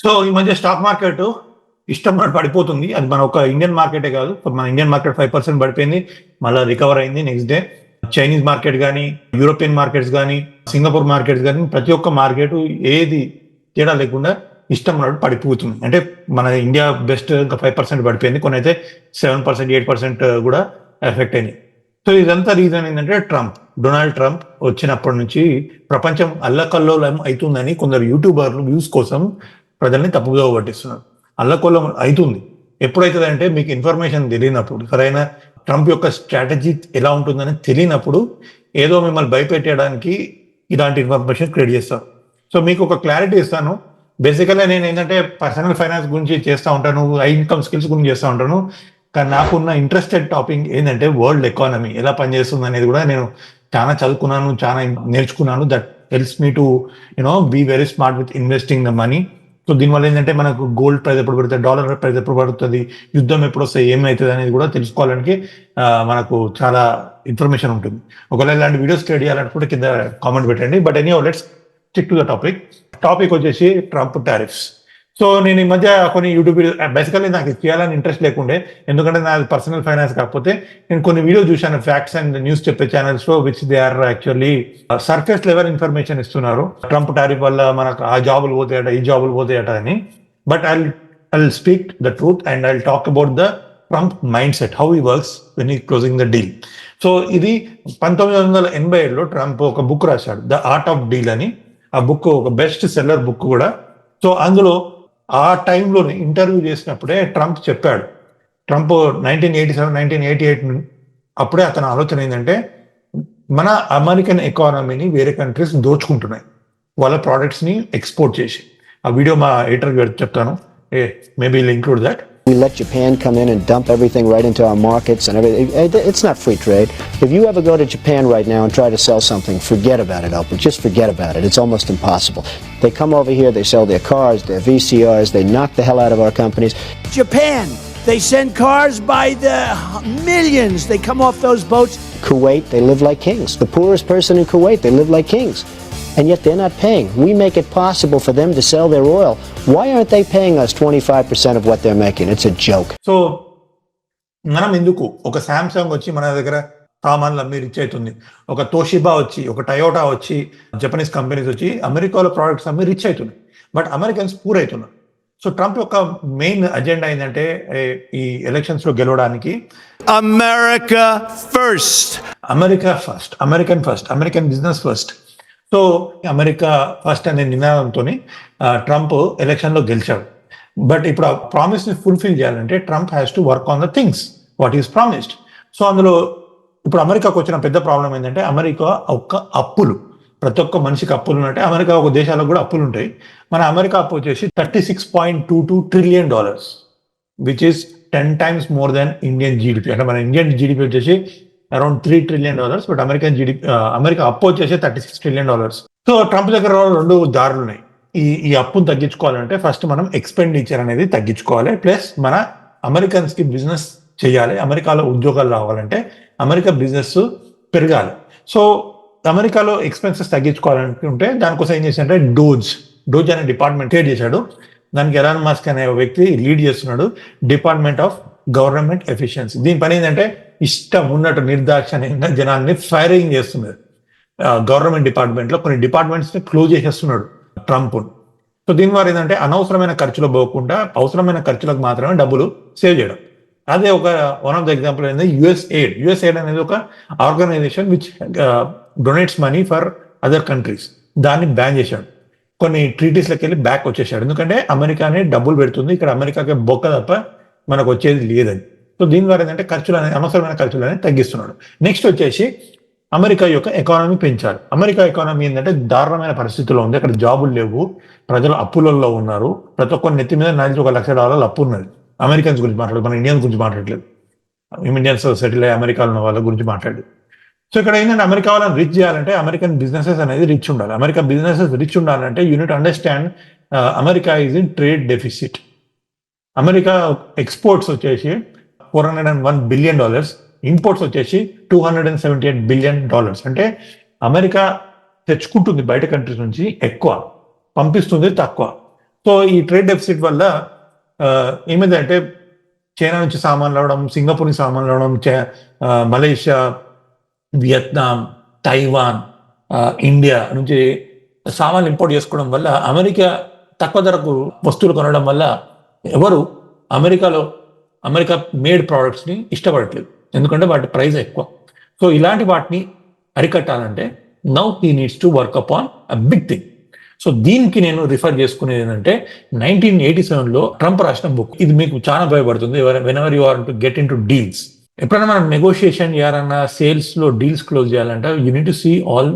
So ఈ మధ్య stock market ఇష్టం పడి పడిపోతుంది. అది మన ఒక ఇండియన్ మార్కెటే కాదు, మన ఇండియన్ మార్కెట్ 5% పడిపోయింది, మళ్ళీ రికవర్ అయింది నెక్స్ట్ డే. చైనీస్ మార్కెట్ కానీ, యూరోపియన్ మార్కెట్స్ కానీ, సింగపూర్ మార్కెట్స్ కానీ, ప్రతి ఒక్క మార్కెట్ ఏది తేడా లేకుండా ఇష్టం ఉన్నట్టు పడిపోతుంది. అంటే మన ఇండియా బెస్ట్ ఇంకా 5% పడిపోయింది, కొన్ని అయితే 7%, 8% కూడా ఎఫెక్ట్ అయింది. సో ఇదంతా రీజన్ ఏంటంటే డొనాల్డ్ ట్రంప్ వచ్చినప్పటి నుంచి ప్రపంచం అల్లకల్లోలం అవుతుందని కొందరు యూట్యూబర్లు వ్యూస్ కోసం ప్రజల్ని తప్పుగా పట్టిస్తున్నారు. అల్లకల్లోలం అవుతుంది. ఎప్పుడైతుంది అంటే మీకు ఇన్ఫర్మేషన్ తెలియనప్పుడు, సరైన ట్రంప్ యొక్క స్ట్రాటజీ ఎలా ఉంటుందని తెలియనప్పుడు ఏదో మిమ్మల్ని భయపెట్టడానికి ఇలాంటి ఇన్ఫర్మేషన్ క్రియేట్ చేస్తారు. సో మీకు ఒక క్లారిటీ ఇస్తాను. బేసికల్గా నేను ఏంటంటే పర్సనల్ ఫైనాన్స్ గురించి చేస్తూ ఉంటాను, హై ఇన్కమ్ స్కిల్స్ గురించి చేస్తూ ఉంటాను. కానీ నాకున్న ఇంట్రెస్టెడ్ టాపిక్ ఏంటంటే వరల్డ్ ఎకానమీ ఎలా పనిచేస్తుంది అనేది కూడా నేను చాలా చదువుకున్నాను, చాలా నేర్చుకున్నాను. That helps me to be very smart with investing the money. So దీనివల్ల ఏంటంటే మనకు గోల్డ్ ప్రైస్ ఎప్పుడు పడుతుంది, డాలర్ ప్రైస్ ఎప్పుడు పడుతుంది, యుద్ధం ఎప్పుడు వస్తే ఏమవుతుంది అనేది కూడా తెలుసుకోవడానికి మనకు చాలా ఇన్ఫర్మేషన్ ఉంటుంది. ఒకవేళ ఇలాంటి వీడియోస్ క్రియేట్ చేయాలనుకుంటే కింద కామెంట్ పెట్టండి. But any let's stick to the topic వచ్చేసి ట్రంప్ టారిఫ్స్. సో నేను ఈ మధ్య కొన్ని యూట్యూబ్ వీడియో బేసికల్లీ నాకు చేయాలని ఇంట్రెస్ట్ లేకుండే, ఎందుకంటే నాది పర్సనల్ ఫైనాన్స్. కాకపోతే నేను కొన్ని వీడియో చూశాను, ఫ్యాక్ట్స్ అండ్ న్యూస్ చెప్పే ఛానల్స్ లో, which they are actually surface level information ఇస్తున్నారు. ట్రంప్ టారిఫ్ వల్ల మనకు ఆ జాబులు పోతాయట, ఈ జాబులు పోతాయట అని. But I speak the truth and I talk about the Trump mindset, how he works when he closing the deal. So ఇది 1987లో ట్రంప్ ఒక బుక్ రాశాడు, ద ఆర్ట్ ఆఫ్ డీల్ అని. ఆ బుక్ ఒక బెస్ట్ సెల్లర్ బుక్ కూడా. So అందులో ఆ టైంలోనే ఇంటర్వ్యూ చేసినప్పుడే ట్రంప్ చెప్పాడు. ట్రంప్ 1987, 1988 అప్పుడే అతని ఆలోచన ఏంటంటే మన అమెరికన్ ఎకానమీని వేరే కంట్రీస్ దోచుకుంటున్నాయి వాళ్ళ ప్రోడక్ట్స్ని ఎక్స్పోర్ట్ చేసి. ఆ వీడియో మా ఎడిటర్కి చెప్తాను, maybe will include that. We let Japan come in and dump everything right into our markets and everything. It's not free trade. If you ever go to Japan right now and try to sell something, forget about it, Albert. Just forget about it. It's almost impossible. They come over here, they sell their cars, their VCRs, they knock the hell out of our companies. Japan, they send cars by the millions. They come off those boats. Kuwait, they live like kings. The poorest person in Kuwait, they live like kings. And yet they're not paying. We make it possible for them to sell their oil. Why aren't they paying us 25% of what they're making? It's a joke. So, మనం ఎందుకు ఒక Samsung వచ్చి మన దగ్గర సామాన్లు అమ్మి rich అవుతుంది, ఒక తోషిబా వచ్చి, ఒక టయోటా వచ్చి, జపనీస్ కంపెనీస్ వచ్చి అమెరికాలో ప్రోడక్ట్స్ అమ్మి రిచ్ అవుతుంది, బట్ అమెరికన్స్ పూర్ అవుతున్నారు. సో ట్రంప్ యొక్క మెయిన్ అజెండా ఏంటంటే ఈ ఎలక్షన్స్ లో గెలవడానికి America first. America first, American first, American business first. So America first అనే నినాదంతో ట్రంప్ ఎలక్షన్లో గెలిచాడు. బట్ ఇప్పుడు ఆ ప్రామిస్ని ఫుల్ఫిల్ చేయాలంటే Trump has to work on the things what is promised. So అందులో ఇప్పుడు అమెరికాకు వచ్చిన పెద్ద ప్రాబ్లం ఏంటంటే అమెరికా ఒక్క అప్పులు, ప్రతి ఒక్క మనిషికి అప్పులు ఉంటాయి. అమెరికా ఒక దేశాలకు కూడా అప్పులు ఉంటాయి. మన అమెరికా అప్పు వచ్చేసి $36.22 trillion, which is 10 times more than Indian GDP. అంటే మన ఇండియన్ జీడిపి వచ్చేసి around $3 trillion, but American GDP, America అప్పు వచ్చేసి $36 trillion. సో ట్రంప్ దగ్గర రెండు దారులు ఉన్నాయి. ఈ అప్పును తగ్గించుకోవాలంటే ఫస్ట్ మనం ఎక్స్పెండిచర్ అనేది తగ్గించుకోవాలి, ప్లస్ మన అమెరికన్స్ కి బిజినెస్ చేయాలి. అమెరికాలో ఉద్యోగాలు రావాలంటే అమెరికా బిజినెస్ పెరగాలి. సో అమెరికాలో ఎక్స్పెన్సెస్ తగ్గించుకోవాలనుకుంటే దానికోసం ఏం చేశాడంటే డోజ్ అనే డిపార్ట్మెంట్ క్రియేట్ చేశాడు. దానికి ఎలాన్ మస్క్ అనే వ్యక్తి లీడ్ చేస్తున్నాడు, డిపార్ట్మెంట్ ఆఫ్ గవర్నమెంట్ ఎఫిషియన్సీ. దీని పని ఏంటంటే ఇష్టం ఉన్నట్టు నిర్దాక్షిణ్యంగా జనాల్ని ఫైరింగ్ చేస్తున్నారు. గవర్నమెంట్ డిపార్ట్మెంట్లో కొన్ని డిపార్ట్మెంట్స్ని క్లోజ్ చేసేస్తున్నాడు ట్రంప్. సో దీని ద్వారా ఏంటంటే అనవసరమైన ఖర్చులు పోకుండా అవసరమైన ఖర్చులకు మాత్రమే డబ్బులు సేవ్ చేయడం. అదే ఒక వన్ ఆఫ్ ద ఎగ్జాంపుల్ ఏంటంటే యుఎస్ఎయిడ్ అనేది ఒక organisation which donates money for other countries. దాన్ని బ్యాన్ చేశాడు, కొన్ని ట్రీటీస్లకు వెళ్ళి బ్యాక్ వచ్చేసాడు. ఎందుకంటే అమెరికానే డబ్బులు పెడుతుంది, ఇక్కడ అమెరికాకి బొక్క తప్ప మనకు వచ్చేది లేదని. సో దీని ద్వారా ఏంటంటే అనవసరమైన ఖర్చులు అనేది తగ్గిస్తున్నాడు. నెక్స్ట్ వచ్చేసి అమెరికా యొక్క ఎకానమీ పెంచాలి. అమెరికా ఎకానమీ ఏంటంటే దారుణమైన పరిస్థితుల్లో ఉంది. అక్కడ జాబులు లేవు, ప్రజలు అప్పులలో ఉన్నారు. ప్రతి ఒక్కరి నెత్తి మీద $1,00,000 అప్పు ఉన్నది. అమెరికన్స్ గురించి మాట్లాడదు, మన ఇండియన్స్ గురించి మాట్లాడలేదు. ఇండియన్స్ సెటిల్ అయ్యి అమెరికాలో ఉన్న వాళ్ళ గురించి మాట్లాడదు. సో ఇక్కడ ఏంటంటే అమెరికా వాళ్ళని రిచ్ చేయాలంటే అమెరికన్ బిజినెసెస్ అనేది రిచ్ ఉండాలి. అమెరికా బిజినెసెస్ రిచ్ ఉండాలంటే unit understand America is in trade deficit. America exports వచ్చేసి $401 billion, ఇంపోర్ట్స్ వచ్చేసి $278 billion. అంటే అమెరికా తెచ్చుకుంటుంది బయట కంట్రీస్ నుంచి ఎక్కువ, పంపిస్తుంది తక్కువ. సో ఈ ట్రేడ్ డెఫిసిట్ వల్ల ఏమైందంటే చైనా నుంచి సామాన్లు రావడం, సింగపూర్ నుంచి సామాన్లు రావడం, మలేషియా, వియత్నాం, తైవాన్, ఇండియా నుంచి సామాన్లు ఇంపోర్ట్ చేసుకోవడం వల్ల అమెరికా తక్కువ ధరకు వస్తువులు కొనడం వల్ల ఎవరు అమెరికా మేడ్ ప్రోడక్ట్స్ని ఇష్టపడట్లేదు, ఎందుకంటే వాటి ప్రైస్ ఎక్కువ. సో ఇలాంటి వాటిని అరికట్టాలంటే now he needs to work upon a big thing. So దీనికి నేను రిఫర్ చేసుకునేది ఏంటంటే 1987లో ట్రంప్ రాసిన బుక్. ఇది మీకు చాలా ఉపయోగపడుతుంది whenever you are to get into deals. ఎప్పుడైనా మనం నెగోషియేషన్ చేయాలన్నా, సేల్స్ లో డీల్స్ క్లోజ్ చేయాలంటే you need to see all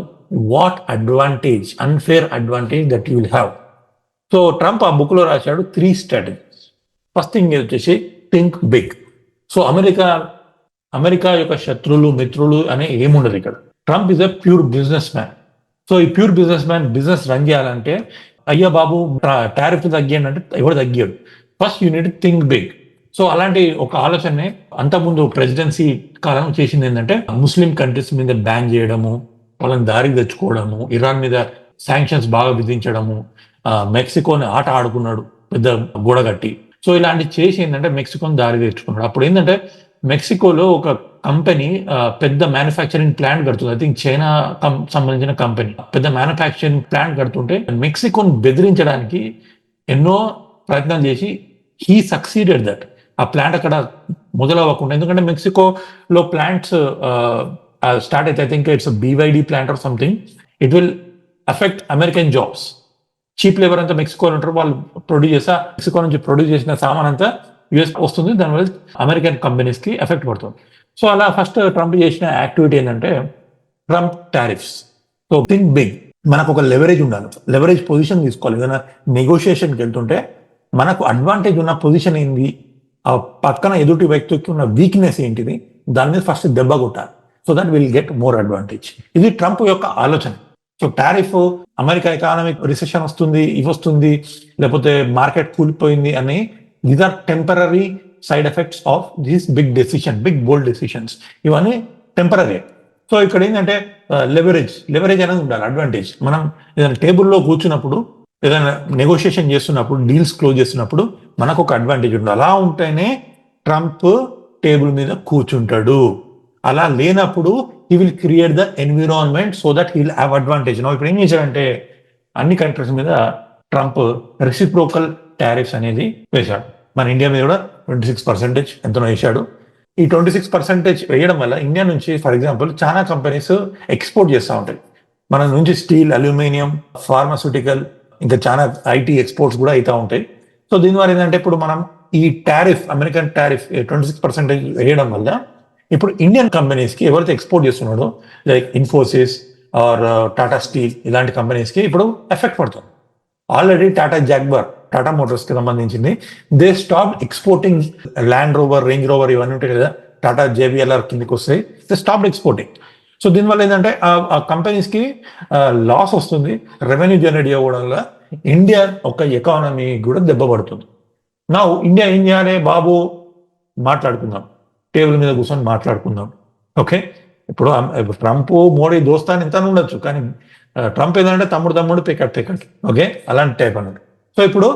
what advantage, unfair advantage that you will have. So Trump ఆ బుక్ లో రాశాడు 3 స్ట్రాటజీస్. ఫస్ట్ థింగ్ వచ్చేసి think big. So America యొక్క శత్రువులు, మిత్రులు అనే ఏముండదు ఇక్కడ. Trump is a pure businessman. So ఈ pure businessman business run చేయాలంటే అయ్యా బాబు టారిఫ్ తగ్గియండి అంటే ఎవరు తగ్గాడు. First you need think big. So అలాంటి ఒక ఆలోచనే అంతకుముందు ప్రెసిడెన్సీ కాలం చేసింది ఏంటంటే ముస్లిం కంట్రీస్ మీద బ్యాన్ చేయడము, వాళ్ళని దారికి తెచ్చుకోవడము, ఇరాన్ మీద శాంక్షన్స్ బాగా విధించడము, మెక్సికోని ఆట ఆడుకున్నాడు పెద్ద గోడ కట్టి. సో ఇలాంటి చేసి ఏంటంటే మెక్సికోని దారి తెచ్చుకున్నాడు. అప్పుడు ఏంటంటే మెక్సికోలో ఒక కంపెనీ పెద్ద మ్యానుఫ్యాక్చరింగ్ ప్లాంట్ కడుతుంది. ఐ థింక్ చైనా సంబంధించిన కంపెనీ పెద్ద మ్యానుఫ్యాక్చరింగ్ ప్లాంట్ కడుతుంటే మెక్సికోని బెదిరించడానికి ఎన్నో ప్రయత్నాలు చేసి హీ సక్సీడెడ్ దట్. ఆ ప్లాంట్ అక్కడ మొదలవ్వకుండా, ఎందుకంటే మెక్సికోలో ప్లాంట్స్ స్టార్ట్ అయితే I think it's BYD plant or something, it will affect American jobs. Cheap labour అంతా మెక్సికోలో ఉంటారు, వాళ్ళు మెక్సికో నుంచి ప్రొడ్యూస్ చేసిన సామాన్ అంతా యుఎస్ వస్తుంది, దానివల్ల అమెరికన్ కంపెనీస్ కి ఎఫెక్ట్ పడుతుంది. సో అలా ఫస్ట్ ట్రంప్ చేసిన యాక్టివిటీ ఏంటంటే Trump tariffs. So think big. మనకు ఒక లెవరేజ్ ఉండాలి, లెవరేజ్ పొజిషన్ తీసుకోవాలి. ఏదైనా నెగోషియేషన్కి వెళ్తుంటే మనకు అడ్వాంటేజ్ ఉన్న పొజిషన్ ఏంది, ఆ పక్కన ఎదుటి వ్యక్తికి ఉన్న వీక్నెస్ ఏంటిది, దాని మీద ఫస్ట్ దెబ్బ కొట్టాలి. So that will get more advantage. ఇది ట్రంప్ యొక్క ఆలోచన. So tariff America economic recession వస్తుంది, ఇవి వస్తుంది, లేకపోతే మార్కెట్ కూలిపోయింది అని, these are temporary side effects of these big bold decisions. ఇవన్నీ టెంపరరీ. సో ఇక్కడ ఏంటంటే లెవరేజ్ అనేది ఉండాలి, అడ్వాంటేజ్. మనం ఏదైనా టేబుల్లో కూర్చున్నప్పుడు, ఏదైనా నెగోషియేషన్ చేస్తున్నప్పుడు, డీల్స్ క్లోజ్ చేస్తున్నప్పుడు మనకు ఒక అడ్వాంటేజ్ ఉండాలి. అలా ఉంటేనే ట్రంప్ టేబుల్ మీద కూర్చుంటాడు. అలా లేనప్పుడు he will create the environment so that he will have advantage. ఇప్పుడు ఏం చేశాడంటే అన్ని కంట్రీస్ మీద ట్రంప్ రెసిప్రోకల్ టారిఫ్స్ అనేది వేశాడు. మన ఇండియా మీద కూడా 26% ఎంతనో వేశాడు. ఈ 26% వేయడం వల్ల ఇండియా నుంచి ఫర్ ఎగ్జాంపుల్ చాలా కంపెనీస్ ఎక్స్పోర్ట్ చేస్తూ ఉంటాయి. మన నుంచి స్టీల్, అల్యూమినియం, ఫార్మాస్యూటికల్, ఇంకా చాలా IT ఎక్స్పోర్ట్స్ కూడా అవుతూ ఉంటాయి. సో దీనివల్ల ఏంటంటే ఇప్పుడు మనం ఈ టారిఫ్, అమెరికన్ టారిఫ్ 26% వేయడం వల్ల ఇప్పుడు ఇండియన్ కంపెనీస్కి ఎవరైతే ఎక్స్పోర్ట్ చేస్తున్నాడో లైక్ ఇన్ఫోసిస్ ఆర్ టాటా స్టీల్ ఇలాంటి కంపెనీస్కి ఇప్పుడు ఎఫెక్ట్ పడుతుంది. ఆల్రెడీ టాటా మోటార్స్కి సంబంధించింది they stop exporting Land Rover, Range Rover ఇవన్నీ ఉంటాయి కదా, టాటా JBLR కిందకి వస్తాయి, దే స్టాప్ ఎక్స్పోర్టింగ్. సో దీనివల్ల ఏంటంటే ఆ కంపెనీస్కి లాస్ వస్తుంది, రెవెన్యూ జనరేట్ అవ్వడం వల్ల ఇండియా ఒక ఎకానమీ కూడా దెబ్బ పడుతుంది. నా ఇండియా ఏం చేయాలి బాబు, మాట్లాడుకుందాం, టేబుల్ మీద కూర్చొని మాట్లాడుకుందాం. ఓకే, ఇప్పుడు ట్రంప్ మోడీ దోస్తాన్ని ఎంత ఉండొచ్చు, కానీ ట్రంప్ ఏంటంటే తమ్ముడు పికట్. ఓకే, అలాంటి టైప్ అన్నట్టు. సో ఇప్పుడు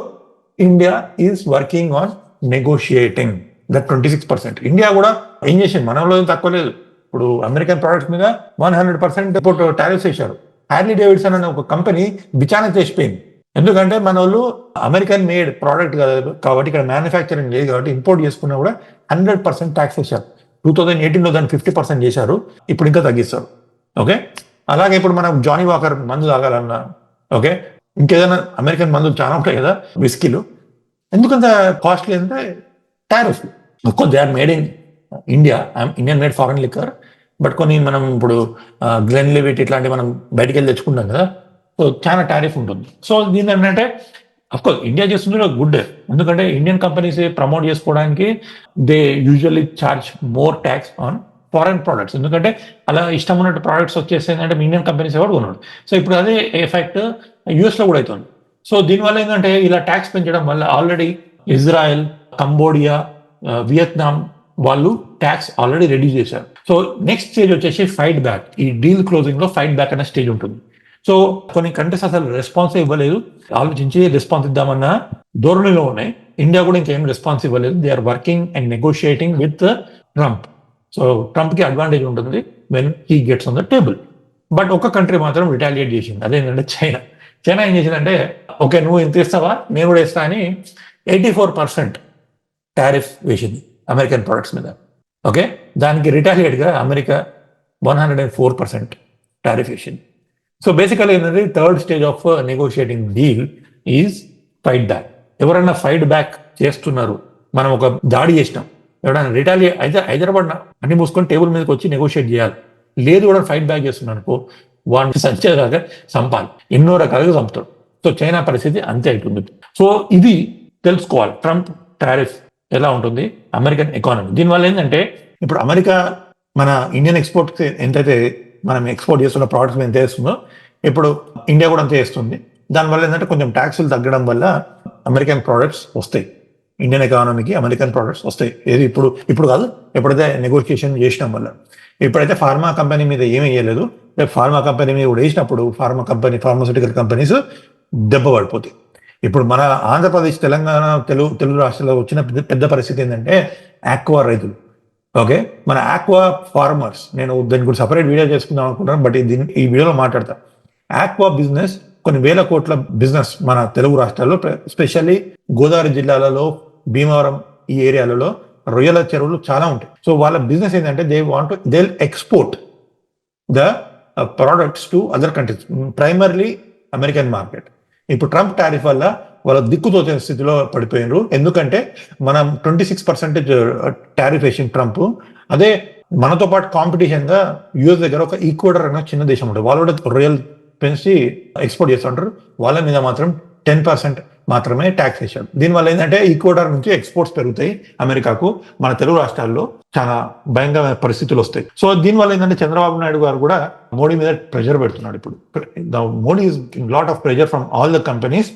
India is working on negotiating that 26%. India కూడా ఏం చేసింది, మనలో తక్కువ లేదు. ఇప్పుడు అమెరికన్ ప్రోడక్ట్స్ మీద 100% ఇప్పుడు టారిఫ్స్ వేశారు. హార్లీ డేవిడ్సన్ అనే ఒక కంపెనీ బిచానా చేసిపోయింది. ఎందుకంటే మన వాళ్ళు అమెరికన్ మేడ్ ప్రోడక్ట్ కాదు కాబట్టి, ఇక్కడ మ్యానుఫ్యాక్చరింగ్ లేదు కాబట్టి ఇంపోర్ట్ చేసుకున్నా కూడా 100% ట్యాక్స్ వేశారు. 2018లో దాన్ని 50% చేశారు, ఇప్పుడు ఇంకా తగ్గిస్తారు. ఓకే, అలాగే ఇప్పుడు మనం జానీ వాకర్ మందు తాగాలన్నా, ఓకే, ఇంకేదైనా అమెరికన్ మందులు చాలా ఉంటాయి కదా, విస్కీలు, ఎందుకంత కాస్ట్లీ అంటే tariff. They are made in India, Indian made foreign liquor, but కొన్ని మనం ఇప్పుడు గ్లెన్లివిట్ ఇట్లాంటివి మనం బయటికి వెళ్ళి తెచ్చుకుంటాం కదా, సో చాలా టారిఫ్ ఉంటుంది. సో దీని ఏంటంటే అఫ్కోర్స్ ఇండియా చేస్తుంది గుడ్, ఎందుకంటే ఇండియన్ కంపెనీస్ ప్రమోట్ చేసుకోవడానికి they usually charge more tax on foreign products, ఎందుకంటే అలా ఇష్టం ఉన్నట్టు ప్రోడక్ట్స్ వచ్చేసిందంటే ఇండియన్ కంపెనీస్ ఎవరు కొన్నాడు. సో ఇప్పుడు అదే ఎఫెక్ట్ యూఎస్లో కూడా అవుతుంది. సో దీనివల్ల ఏంటంటే ఇలా ట్యాక్స్ పెంచడం వల్ల ఆల్రెడీ ఇజ్రాయెల్, కంబోడియా, వియత్నాం వాళ్ళు ట్యాక్స్ ఆల్రెడీ రెడ్యూస్ చేశారు. సో నెక్స్ట్ స్టేజ్ వచ్చేసి ఫైట్ బ్యాక్. ఈ డీల్ క్లోజింగ్ లో ఫైట్ బ్యాక్ అనే స్టేజ్ ఉంటుంది. సో కొన్ని కంట్రీస్ అసలు రెస్పాన్స్ ఇవ్వలేదు, ఆలోచించి రెస్పాన్స్ ఇద్దామన్న ధోరణిలో ఉన్నాయి. ఇండియా కూడా ఇంకేం రెస్పాన్స్ ఇవ్వలేదు. They are working and negotiating with Trump. So ట్రంప్కి అడ్వాంటేజ్ ఉంటుంది when he gets on the table. But ఒక కంట్రీ మాత్రం రిటాలియేట్ చేసింది, అదేంటంటే చైనా. చైనా ఏం చేసిందంటే, ఓకే నువ్వు ఇంత ఇస్తావా నేను కూడా ఇస్తా అని 84% టారిఫ్ వేసింది అమెరికన్ ప్రొడక్ట్స్ మీద. ఓకే, దానికి రిటాలియేట్గా అమెరికా 104% టారిఫ్ వేసింది. సో బేసికల్ ఏంటంటే third stage of negotiating deal is fight back. ఎవరైనా ఫైట్ బ్యాక్ చేస్తున్నారు, మనం ఒక దాడి చేసినాం, ఎవరైనా రిటాలియేట్ అయితే హైదరాబాద్ అన్ని మూసుకొని టేబుల్ మీదకి వచ్చి నెగోషియేట్ చేయాలి. లేదు కూడా ఫైట్ బ్యాక్ చేస్తున్నాను అనుకో, వాడిని సంచేదాకా చంపాలి, ఎన్నో రకాలుగా చంపుతాడు. సో చైనా పరిస్థితి అంతే అవుతుంది. సో ఇది తెలుసుకోవాలి, ట్రంప్ టారిఫ్ ఎలా ఉంటుంది అమెరికన్ ఎకానమీ. దీనివల్ల ఏంటంటే ఇప్పుడు అమెరికా మన ఇండియన్ ఎక్స్పోర్ట్కి ఎంతైతే మనం ఎక్స్పోర్ట్ చేస్తున్న ప్రోడక్ట్స్ ఎంత వేస్తుందో ఇప్పుడు ఇండియా కూడా అంతే వేస్తుంది. దానివల్ల ఏంటంటే కొంచెం ట్యాక్సులు తగ్గడం వల్ల అమెరికన్ ప్రోడక్ట్స్ వస్తాయి, ఇండియన్ ఎకానమీకి అమెరికన్ ప్రోడక్ట్స్ వస్తాయి. ఏది ఇప్పుడు కాదు, ఎప్పుడైతే నెగోషియేషన్ చేసినాం వల్ల. ఇప్పుడైతే ఫార్మా కంపెనీ మీద ఏమీ వేయలేదు, రేపు ఫార్మా కంపెనీ మీద కూడా వేసినప్పుడు ఫార్మాస్యూటికల్ కంపెనీస్ దెబ్బ పడిపోతాయి. ఇప్పుడు మన ఆంధ్రప్రదేశ్, తెలంగాణ, తెలుగు రాష్ట్రాల్లో వచ్చిన పెద్ద పరిస్థితి ఏంటంటే ఆక్వా రైతులు. ఓకే, మన ఆక్వా ఫార్మర్స్, నేను దాని గురించి సపరేట్ వీడియో చేసుకుందాం అనుకుంటాను, బట్ ఈ వీడియోలో మాట్లాడతా. ఆక్వా బిజినెస్ కొన్ని వేల కోట్ల బిజినెస్ మన తెలుగు రాష్ట్రాల్లో, ఎస్పెషల్లీ గోదావరి జిల్లాలలో, భీమవరం ఈ ఏరియాలలో రొయ్యల చెరువులు చాలా ఉంటాయి. సో వాళ్ళ బిజినెస్ ఏంటంటే they export the products to other countries, primarily American market. ఇప్పుడు ట్రంప్ టారిఫ్ వల్ల వాళ్ళ దిక్కుతోచే స్థితిలో పడిపోయినారు. ఎందుకంటే మనం 26% టారిఫ్ వేసిన ట్రంప్, అదే మనతో పాటు కాంపిటీషన్ గా యుఎస్ దగ్గర ఒక ఈక్వెడార్ అనే చిన్న దేశం ఉంటుంది, వాళ్ళు కూడా రొయ్యల్ పెంచి ఎక్స్పోర్ట్ చేస్తుంటారు. వాళ్ళ మీద మాత్రం 10% మాత్రమే ట్యాక్స్ వేశాడు. దీనివల్ల ఏంటంటే ఈక్వెడార్ నుంచి ఎక్స్పోర్ట్స్ పెరుగుతాయి అమెరికాకు, మన తెలుగు రాష్ట్రాల్లో చాలా భయంకరమైన పరిస్థితులు వస్తాయి. సో దీనివల్ల ఏంటంటే చంద్రబాబు నాయుడు గారు కూడా మోడీ మీద ప్రెషర్ పెడుతున్నాడు. ఇప్పుడు Modi is lot of pressure from all the companies,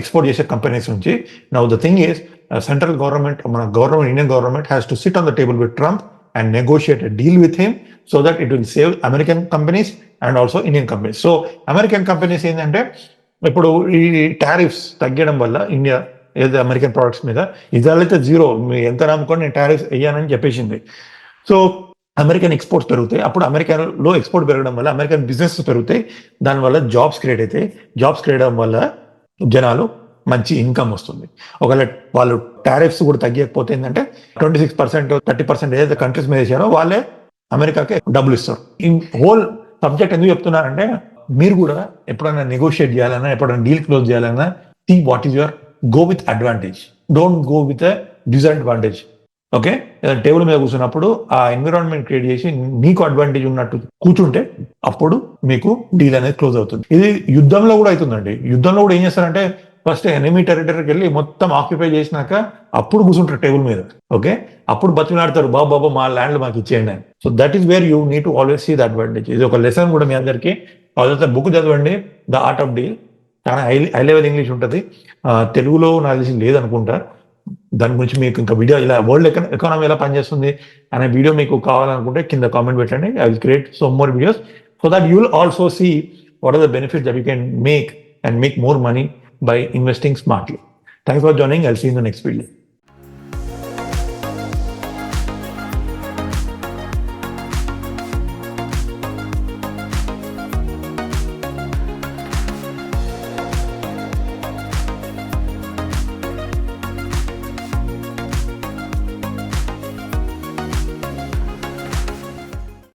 export చేసే కంపెనీస్ నుంచి. Now the thing is central government, మన government, Indian government has to sit on the table with Trump and negotiate a deal with him so that it will save American companies and also Indian companies. So American companies ఏంటంటే ఇప్పుడు ఈ tariffs తగ్గడం వల్ల India ఏదో American products మీద ఇదైతే zero, ఎంత నమ్ముకొని నేను టారిఫ్స్ వేయానని చెప్పేసింది. సో అమెరికన్ ఎక్స్పోర్ట్స్ పెరుగుతాయి, అప్పుడు అమెరికాలో ఎక్స్పోర్ట్ పెరగడం వల్ల అమెరికన్ బిజినెస్ పెరుగుతాయి, దానివల్ల జాబ్స్ క్రియేట్ అవుతాయి. జాబ్స్ క్రియేట్ అవ్వడం వల్ల జనాలు మంచి ఇన్కమ్ వస్తుంది. ఒకవేళ వాళ్ళు టారిఫ్స్ కూడా తగ్గకపోతే ఏంటంటే 26%, 30% ఏదైతే కంట్రీస్ మీద వేసారో వాళ్ళే అమెరికాకి డబ్బులు ఇస్తారు. ఈ హోల్ సబ్జెక్ట్ ఎందుకు చెప్తున్నారంటే, మీరు కూడా ఎప్పుడైనా నెగోషియేట్ చేయాలన్నా, ఎప్పుడైనా డీల్ క్లోజ్ చేయాలన్నా, think what is your, go with advantage, don't go with disadvantage. Okay, table మీద కూర్చున్నప్పుడు ఆ ఎన్విరాన్మెంట్ క్రియేట్ చేసి మీకు అడ్వాంటేజ్ ఉన్నట్టు కూర్చుంటే అప్పుడు మీకు డీల్ అనేది క్లోజ్ అవుతుంది. ఇది యుద్ధంలో కూడా అవుతుందండి. యుద్ధంలో కూడా ఏం చేస్తారంటే, ఫస్ట్ ఎనిమీ టెరిటరీకి వెళ్ళి మొత్తం ఆక్యుపై చేసినాక అప్పుడు కూర్చుంటారు టేబుల్ మీద. ఓకే, అప్పుడు బతిలాడతారు, బాబు మా ల్యాండ్ మాకు ఇచ్చేయండి అని. So that is where you need to always see the advantage. ఇది ఒక లెసన్ కూడా మీ అందరికీ. అదంతా బుక్ చదవండి, ద ఆర్ట్ ఆఫ్ డీల్, చాలా హై లెవెల్ ఇంగ్లీష్ ఉంటుంది, తెలుగులో నాకు తెలిసి లేదనుకుంటా. దాని గురించి మీకు ఇంకా వీడియో, ఇలా వరల్డ్ ఎకానమీ ఎలా పనిచేస్తుంది అనే వీడియో మీకు కావాలనుకుంటే కింద కామెంట్ పెట్టండి. I will create so more videos so that you will also see what are the benefits that you can make and make more money by investing smartly. Thanks for joining. I'll see you in the next video.